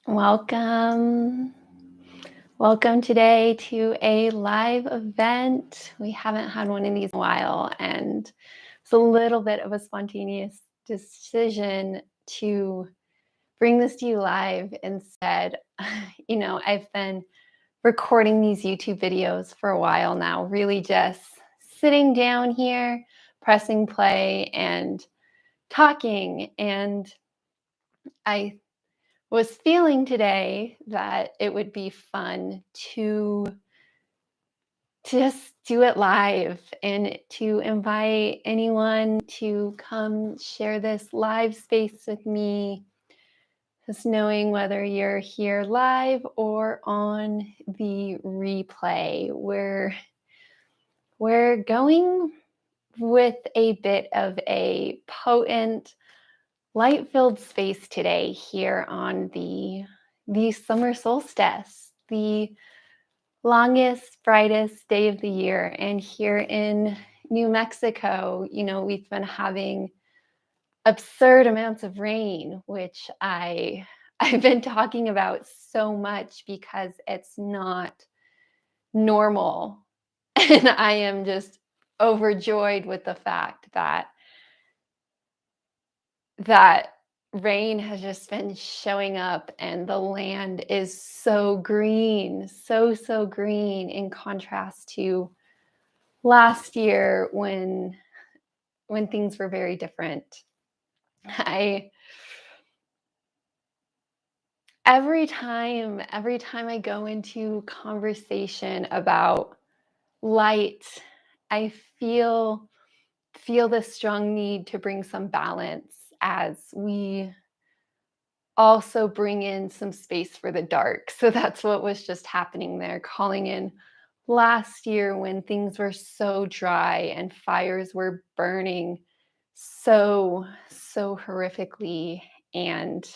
Welcome. Welcome today to a live event. We haven't had one of these in a while, and it's a little bit of a spontaneous decision to bring this to you live instead. I've been recording these YouTube videos for a while now, really just sitting down here, pressing play, and talking. And I was feeling today that it would be fun to just do it live and to invite anyone to come share this live space with me, just knowing whether you're here live or on the replay. We're going with a bit of a potent light-filled space today here on the summer solstice, the longest, brightest day of the year. And here in New Mexico, we've been having absurd amounts of rain, which I've been talking about so much because it's not normal. And I am just overjoyed with the fact that rain has just been showing up and the land is so green, so green, in contrast to last year when things were very different. I every time I go into conversation about light, I feel this strong need to bring some balance as we also bring in some space for the dark. So that's what was just happening there, calling in last year when things were so dry and fires were burning so horrifically. And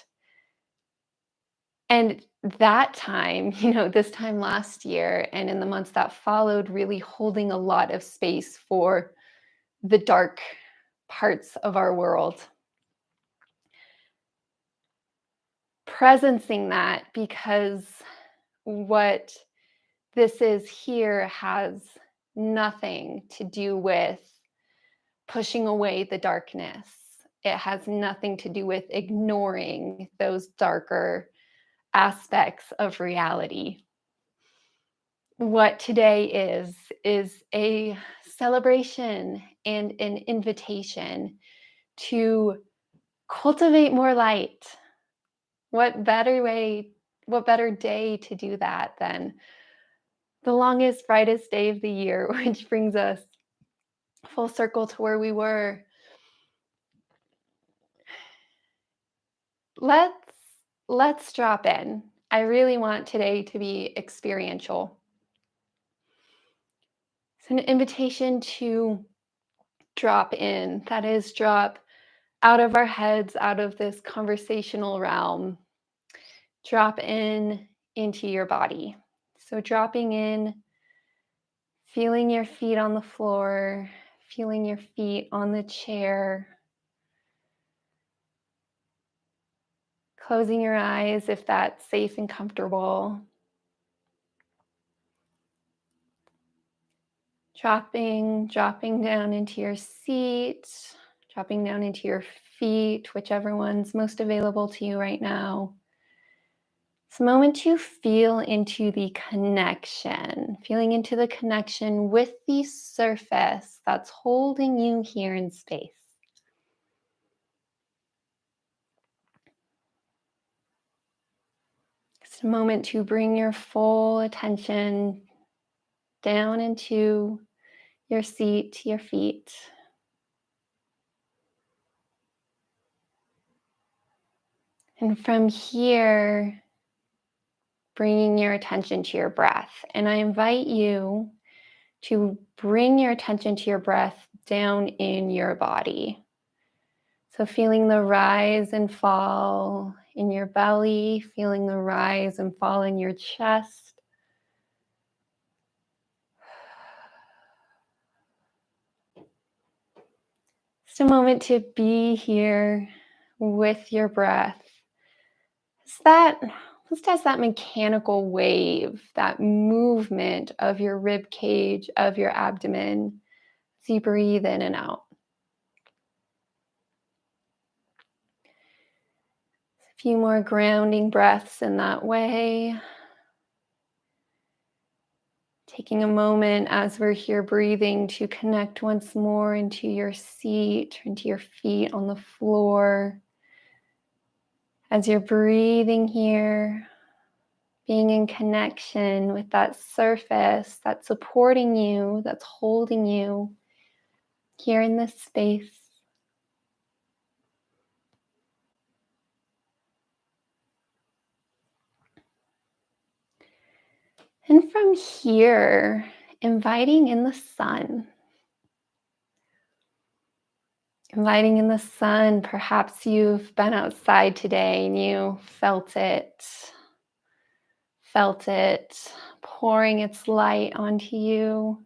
that time, this time last year and in the months that followed, really holding a lot of space for the dark parts of our world. Presencing that, because what this is here has nothing to do with pushing away the darkness. It has nothing to do with ignoring those darker aspects of reality. What today is a celebration and an invitation to cultivate more light. What better day to do that than the longest, brightest day of the year, which brings us full circle to where we were. Let's drop in. I really want today to be experiential. It's an invitation to drop in. That is, drop out of our heads, out of this conversational realm. Drop in into your body. So dropping in, feeling your feet on the floor, feeling your feet on the chair. Closing your eyes if that's safe and comfortable. Dropping down into your seat, dropping down into your feet, whichever one's most available to you right now. It's a moment to feel into the connection, feeling into the connection with the surface that's holding you here in space. It's a moment to bring your full attention down into your seat, your feet. And from here, bringing your attention to your breath. And I invite you to bring your attention to your breath down in your body. So feeling the rise and fall in your belly, feeling the rise and fall in your chest. Just a moment to be here with your breath. It's that just as that mechanical wave, that movement of your rib cage, of your abdomen, as you breathe in and out. A few more grounding breaths in that way. Taking a moment as we're here breathing to connect once more into your seat, into your feet on the floor. As you're breathing here, being in connection with that surface that's supporting you, that's holding you here in this space. And from here, inviting in the sun. Inviting in the sun, perhaps you've been outside today and you felt it pouring its light onto you.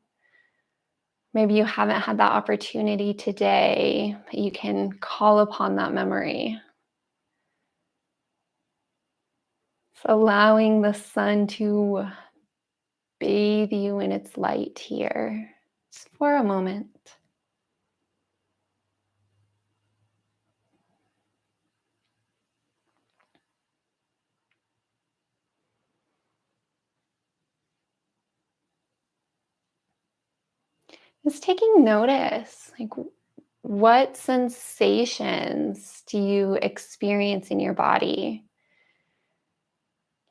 Maybe you haven't had that opportunity today, but you can call upon that memory. So allowing the sun to bathe you in its light here, just for a moment. Just taking notice, like what sensations do you experience in your body?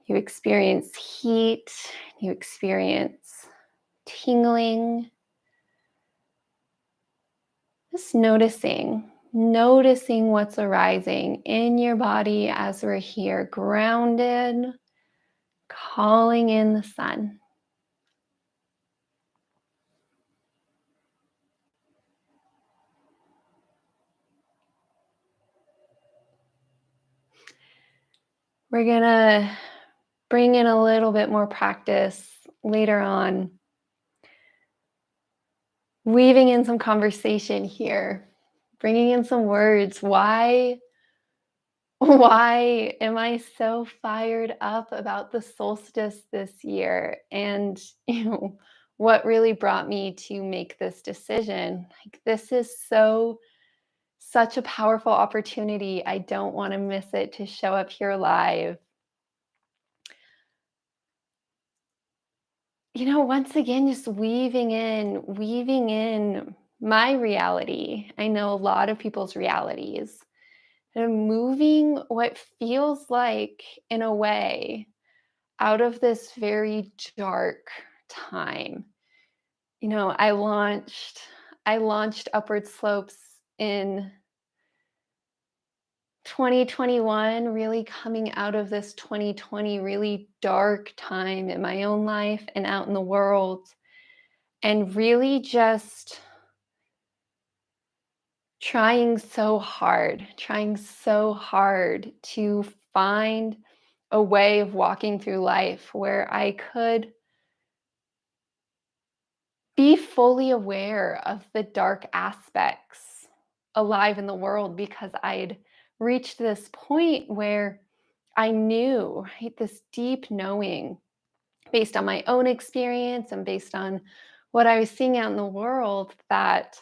You experience heat, you experience tingling. Just noticing what's arising in your body as we're here, grounded, calling in the sun. We're gonna bring in a little bit more practice later on, weaving in some conversation here, bringing in some words. Why am I so fired up about the solstice this year? And what really brought me to make this decision? Like, this is such a powerful opportunity. I don't want to miss it to show up here live. Once again, just weaving in my reality. I know a lot of people's realities. And moving what feels like, in a way, out of this very dark time. I launched Upward Slopes in 2021, really coming out of this 2020 really dark time in my own life and out in the world, and really just trying so hard to find a way of walking through life where I could be fully aware of the dark aspects alive in the world, because I'd reached this point where I knew, right, this deep knowing based on my own experience and based on what I was seeing out in the world, that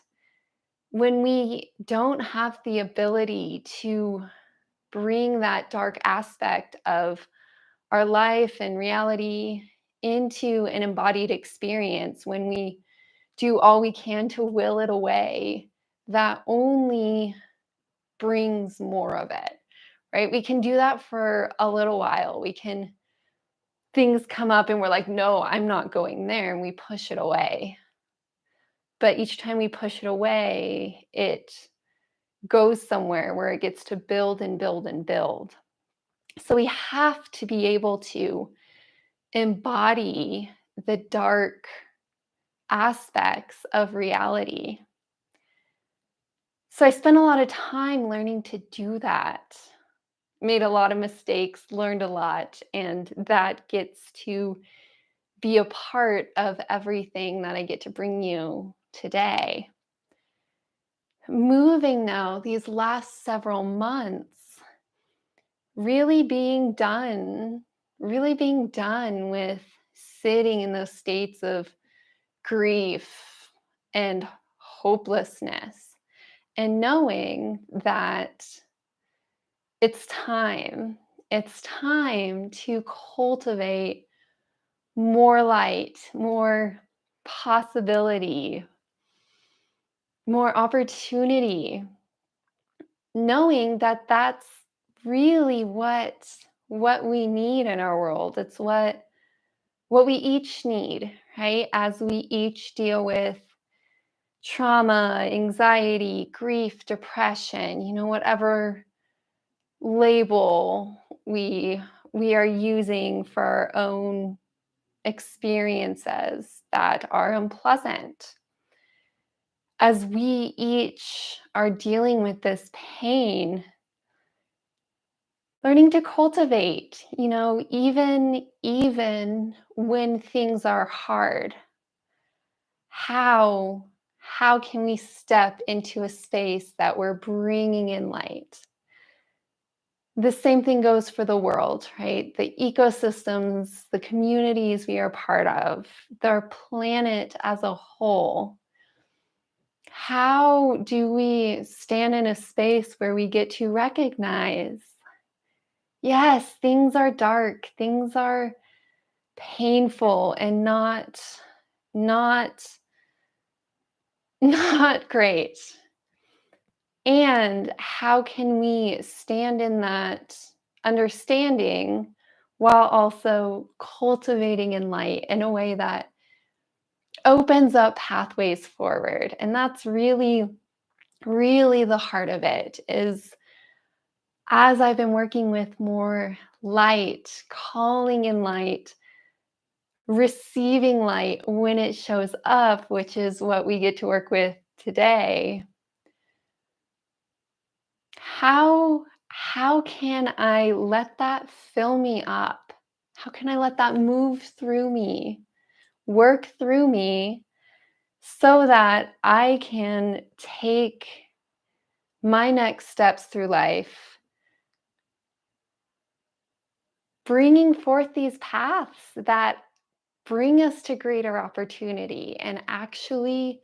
when we don't have the ability to bring that dark aspect of our life and reality into an embodied experience, when we do all we can to will it away, that only brings more of it, right? We can do that for a little while. Things come up and we're like, no, I'm not going there. And we push it away. But each time we push it away, it goes somewhere where it gets to build and build and build. So we have to be able to embody the dark aspects of reality. So I spent a lot of time learning to do that, made a lot of mistakes, learned a lot, and that gets to be a part of everything that I get to bring you today. Moving now, these last several months, really being done really being done with sitting in those states of grief and hopelessness and knowing that it's time. It's time to cultivate more light, more possibility, more opportunity, knowing that that's really what we need in our world. It's what we each need, right? As we each deal with trauma, anxiety, grief, depression, whatever label we are using for our own experiences that are unpleasant. As we each are dealing with this pain, learning to cultivate, even when things are hard, how how can we step into a space that we're bringing in light? The same thing goes for the world, right? The ecosystems, the communities we are part of, the planet as a whole. How do we stand in a space where we get to recognize, yes, things are dark, things are painful and not not great. And how can we stand in that understanding while also cultivating in light in a way that opens up pathways forward? And that's really, really the heart of it is as I've been working with more light, calling in light, receiving light when it shows up, which is what we get to work with today. How can I let that fill me up? How can I let that move through me, work through me so that I can take my next steps through life, bringing forth these paths that bring us to greater opportunity and actually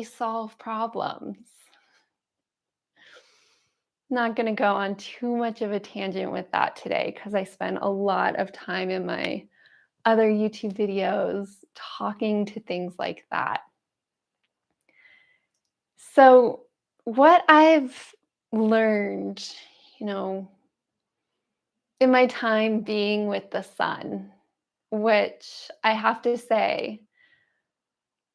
solve problems. Not going to go on too much of a tangent with that today because I spent a lot of time in my other YouTube videos talking to things like that. So, what I've learned, you know, in my time being with the sun, which I have to say,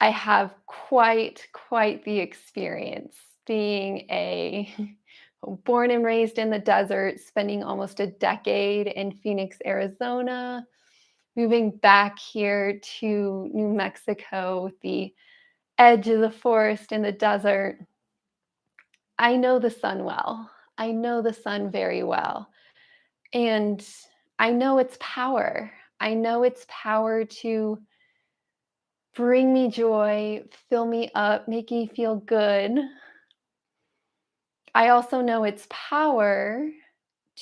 I have quite the experience being a born and raised in the desert, spending almost a decade in Phoenix, Arizona, moving back here to New Mexico, the edge of the forest in the desert. I know the sun well. I know the sun very well. And I know its power. I know its power to bring me joy, fill me up, make me feel good. I also know its power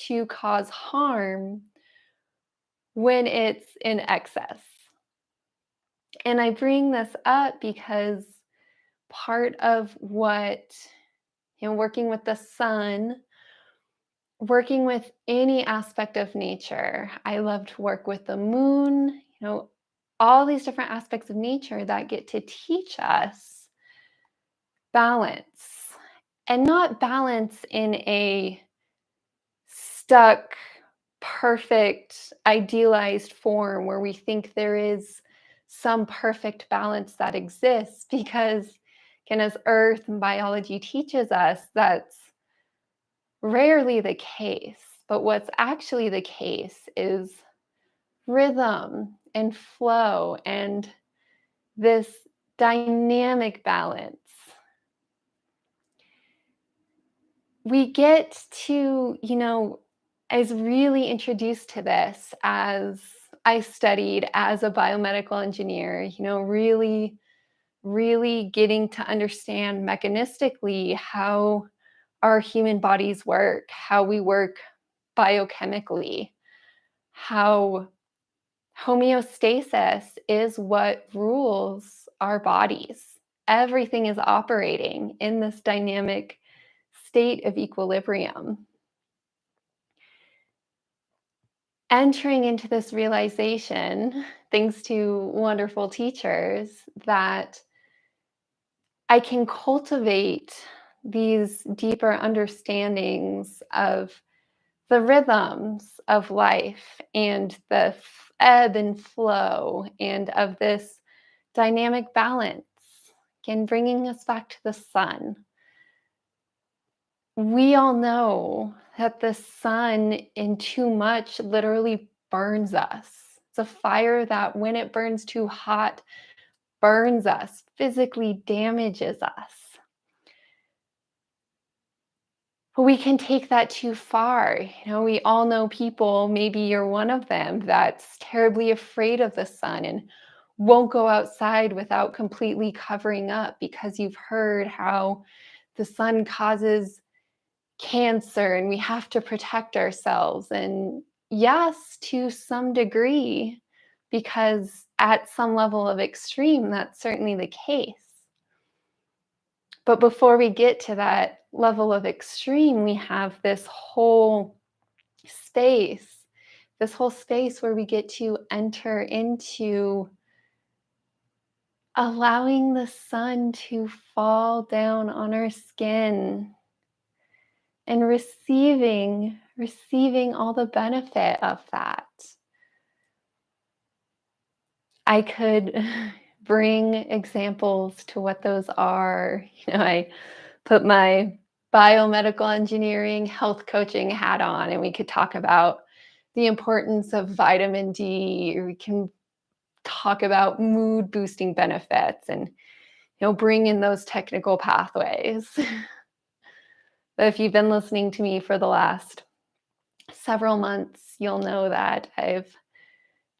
to cause harm when it's in excess. And I bring this up because part of what, working with the sun, working with any aspect of nature, I love to work with the moon, all these different aspects of nature that get to teach us balance and not balance in a stuck, perfect, idealized form where we think there is some perfect balance that exists because, again, as earth and biology teaches us, that's rarely the case. But what's actually the case is rhythm and flow and this dynamic balance. We get to, I was really introduced to this as I studied as a biomedical engineer, really getting to understand mechanistically how our human bodies work, how we work biochemically, how homeostasis is what rules our bodies. Everything is operating in this dynamic state of equilibrium. Entering into this realization, thanks to wonderful teachers, that I can cultivate these deeper understandings of the rhythms of life and the ebb and flow and of this dynamic balance, again, bringing us back to the sun. We all know that the sun in too much literally burns us. It's a fire that, when it burns too hot, burns us, physically damages us. But we can take that too far. We all know people, maybe you're one of them, that's terribly afraid of the sun and won't go outside without completely covering up because you've heard how the sun causes cancer and we have to protect ourselves. And yes, to some degree, because at some level of extreme, that's certainly the case. But before we get to that level of extreme, we have space, this whole space where we get to enter into allowing the sun to fall down on our skin and receiving all the benefit of that. I could bring examples to what those are. I put my biomedical engineering health coaching hat on and we could talk about the importance of vitamin D, or we can talk about mood boosting benefits and bring in those technical pathways. But if you've been listening to me for the last several months, you'll know that I've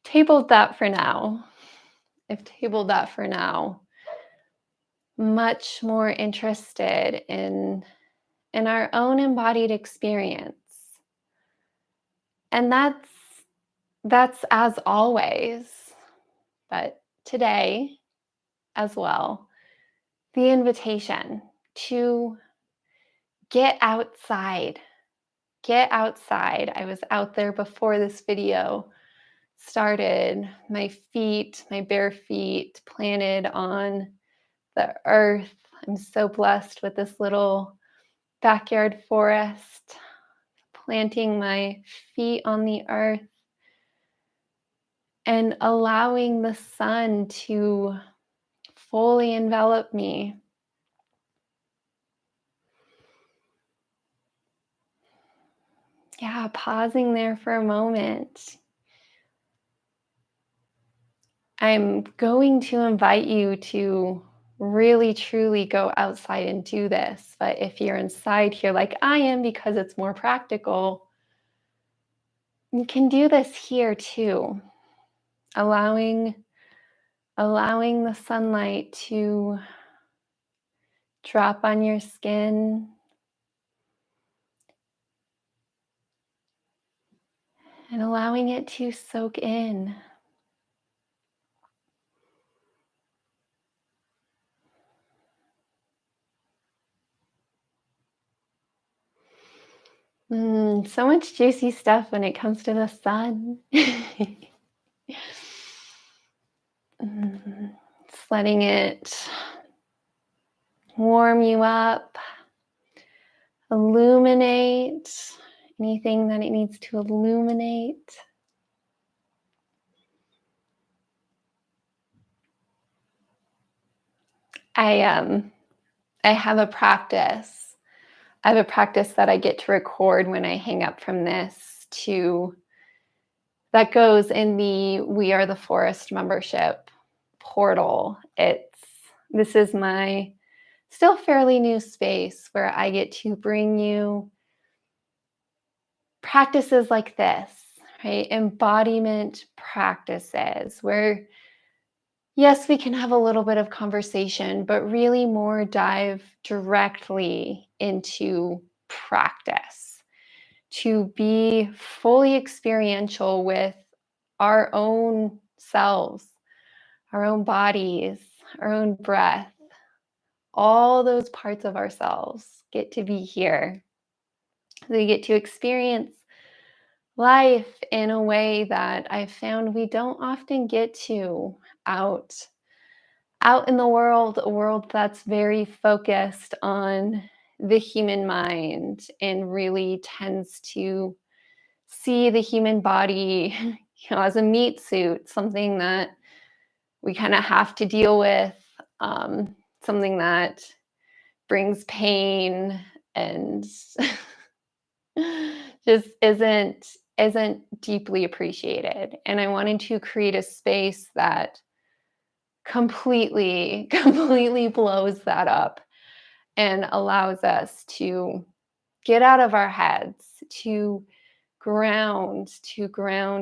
tabled that for now. Much more interested in our own embodied experience. And that's as always. But today as well, the invitation to get outside. Get outside. I was out there before this video started. My bare feet planted on the earth. I'm so blessed with this little backyard forest, planting my feet on the earth and allowing the sun to fully envelop me. Yeah, pausing there for a moment. I'm going to invite you to really, truly go outside and do this. But if you're inside here like I am, because it's more practical, you can do this here too. Allowing the sunlight to drop on your skin and allowing it to soak in. So much juicy stuff when it comes to the sun. Just letting it warm you up, illuminate anything that it needs to illuminate. I have a practice. I have a practice that I get to record when I hang up from this that goes in the We Are the Forest membership portal. This is my still fairly new space where I get to bring you practices like this, right? Embodiment practices where, yes, we can have a little bit of conversation, but really more dive directly into practice to be fully experiential with our own selves, our own bodies, our own breath, all those parts of ourselves get to be here. They get to experience life in a way that I've found we don't often get to out out in the world, a world that's very focused on the human mind and really tends to see the human body as a meat suit, something that we kind of have to deal with, something that brings pain and just isn't deeply appreciated. And I wanted to create a space that completely blows that up and allows us to get out of our heads, to ground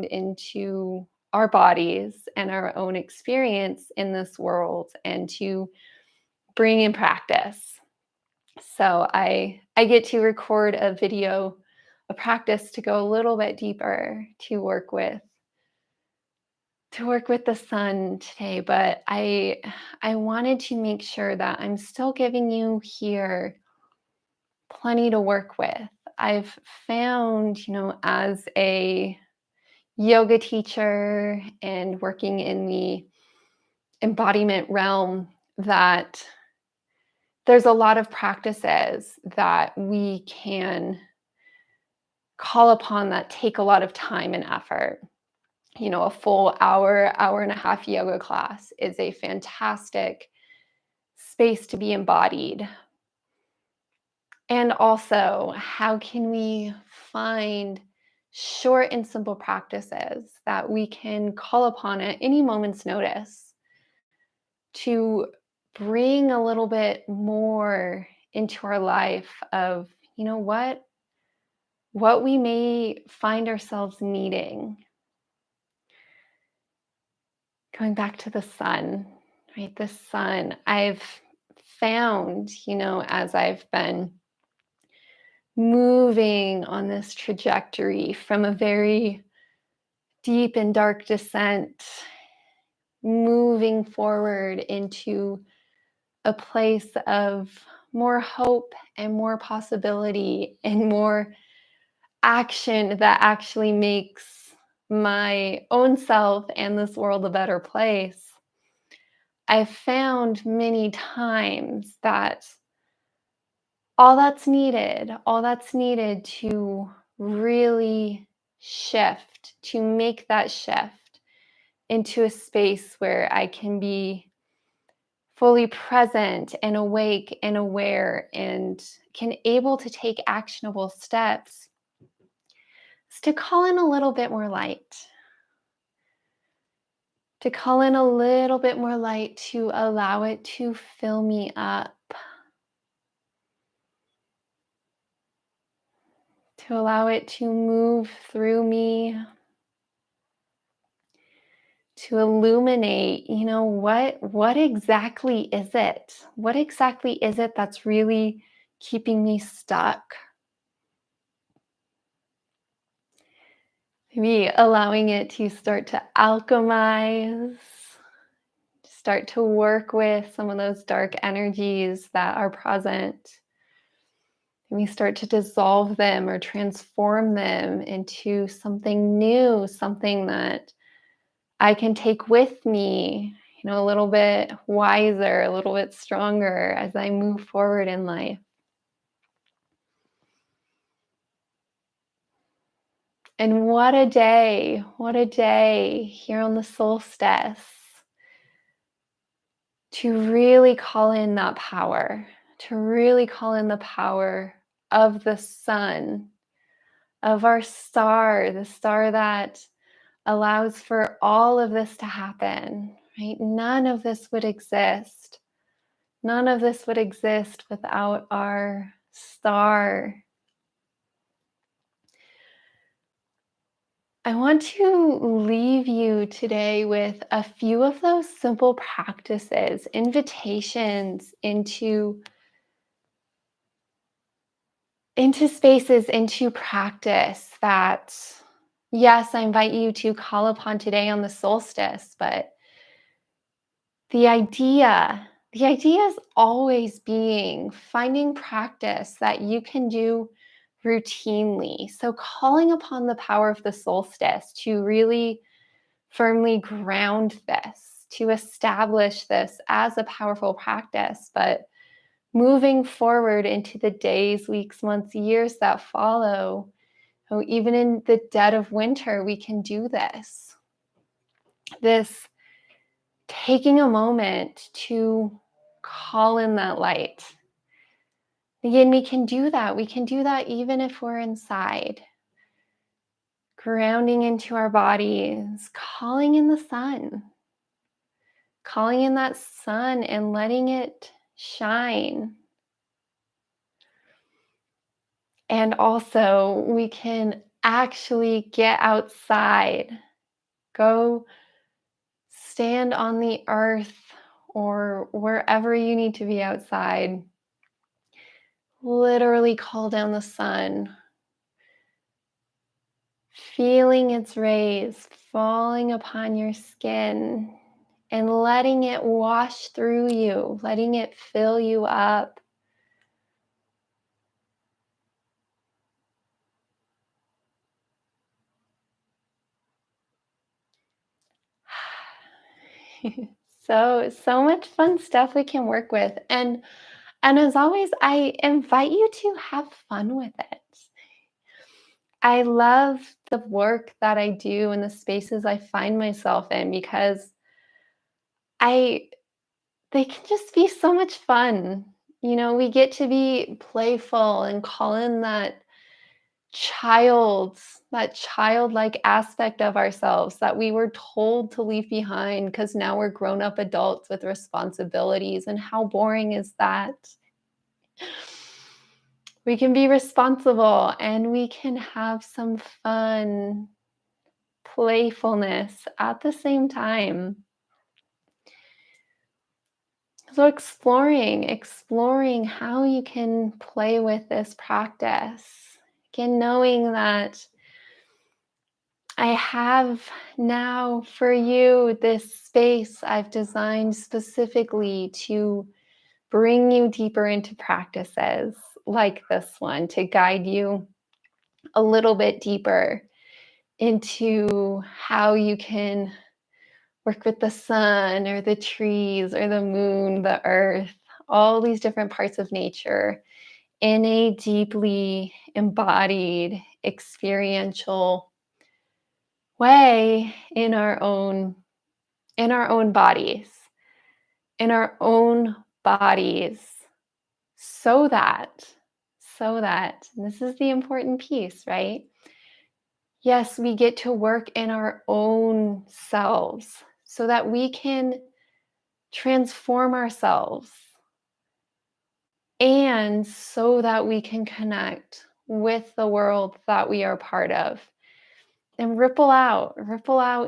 into our bodies and our own experience in this world and to bring in practice. So I get to record a video, a practice to go a little bit deeper to work with the sun today, but I wanted to make sure that I'm still giving you here plenty to work with. I've found, as a yoga teacher and working in the embodiment realm, that there's a lot of practices that we can call upon that take a lot of time and effort. A full hour and a half yoga class is a fantastic space to be embodied. And also, how can we find short and simple practices that we can call upon at any moment's notice to bring a little bit more into our life of, what we may find ourselves needing. Going back to the sun, right? The sun, I've found, as I've been moving on this trajectory from a very deep and dark descent, moving forward into a place of more hope and more possibility and more action that actually makes my own self and this world a better place. I've found many times that all that's needed to really shift, to make that shift into a space where I can be fully present and awake and aware and can able to take actionable steps, is to call in a little bit more light. To call in a little bit more light, to allow it to fill me up, to allow it to move through me, to illuminate, what exactly is it? What exactly is it that's really keeping me stuck? Maybe allowing it to start to alchemize, start to work with some of those dark energies that are present. And we start to dissolve them or transform them into something new, something that I can take with me, a little bit wiser, a little bit stronger as I move forward in life. And what a day here on the solstice to really call in that power, to really call in the power of the sun, of our star, the star that allows for all of this to happen, right? None of this would exist. None of this would exist without our star. I want to leave you today with a few of those simple practices, invitations into spaces, into practice that Yes, I invite you to call upon today on the solstice, but the idea, the idea is always being finding practice that you can do routinely. So calling upon the power of the solstice to really firmly ground this, to establish this as a powerful practice, but moving forward into the days, weeks, months, years that follow. So even in the dead of winter, we can do this. This taking a moment to call in that light. Again, we can do that. We can do that even if we're inside. Grounding into our bodies, calling in the sun, calling in that sun and letting it shine. And also, we can actually get outside, go stand on the earth or wherever you need to be outside. Literally call down the sun, feeling its rays falling upon your skin and letting it wash through you, letting it fill you up. So much fun stuff we can work with. And as always, I invite you to have fun with it. I love the work that I do and the spaces I find myself in because I they can just be so much fun. You know, we get to be playful and call in that childlike aspect of ourselves that we were told to leave behind because now we're grown up adults with responsibilities. And how boring is that? We can be responsible and we can have some fun, playfulness at the same time. So exploring how you can play with this practice. Again, knowing that I have now for you this space I've designed specifically to bring you deeper into practices like this one, to guide you a little bit deeper into how you can work with the sun or the trees or the moon, the earth, all these different parts of nature in a deeply embodied, experiential way in our own bodies, in our own bodies, so that, and this is the important piece, right? Yes, we get to work in our own selves so that we can transform ourselves and so that we can connect with the world that we are part of and ripple out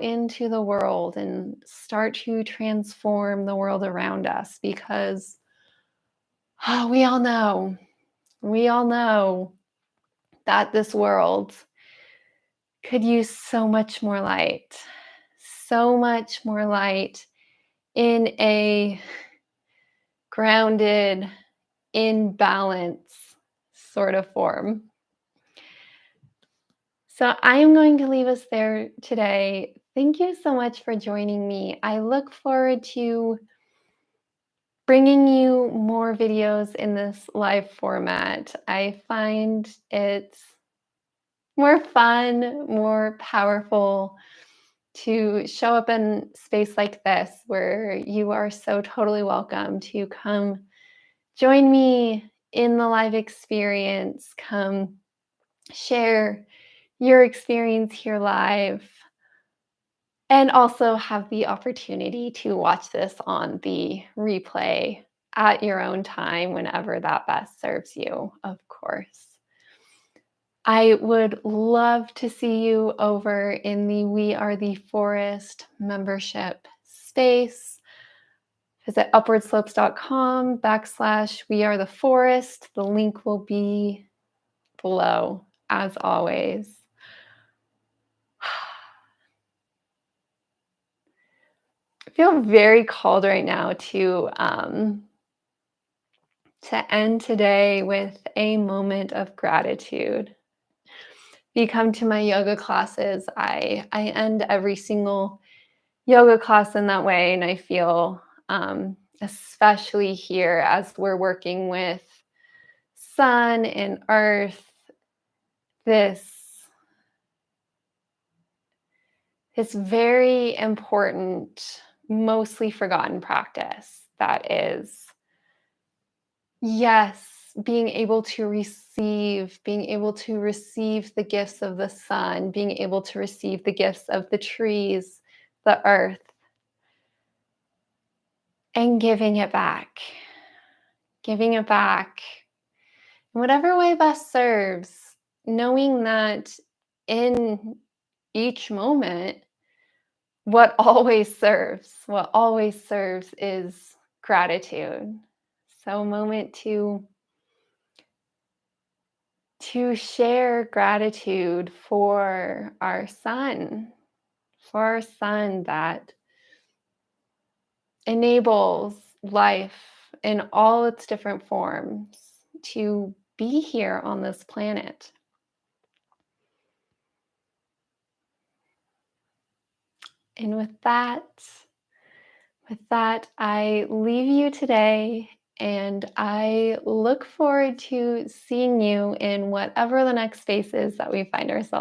into the world and start to transform the world around us because we we all know that this world could use so much more light in a grounded, in balance sort of form. So I am going to leave us there today. Thank you so much for joining me. I look forward to bringing you more videos in this live format. I find it's more fun, more powerful to show up in space like this where you are so totally welcome to come join me in the live experience. Come share your experience here live and also have the opportunity to watch this on the replay at your own time whenever that best serves you, of course. I would love to see you over in the We Are the Forest membership space. Visit upwardslopes.com/We Are the Forest. The link will be below, as always. feel very called right now to end today with a moment of gratitude. If you come to my yoga classes, I end every single yoga class in that way, and I feel, especially here as we're working with sun and earth, this this very important, mostly forgotten practice that is, yes, being able to receive the gifts of the sun, being able to receive the gifts of the trees, the earth, and giving it back in whatever way best serves, knowing that in each moment, what always serves is gratitude. So a moment to share gratitude for our sun that enables life in all its different forms to be here on this planet. And with that, I leave you today and I look forward to seeing you in whatever the next space is that we find ourselves.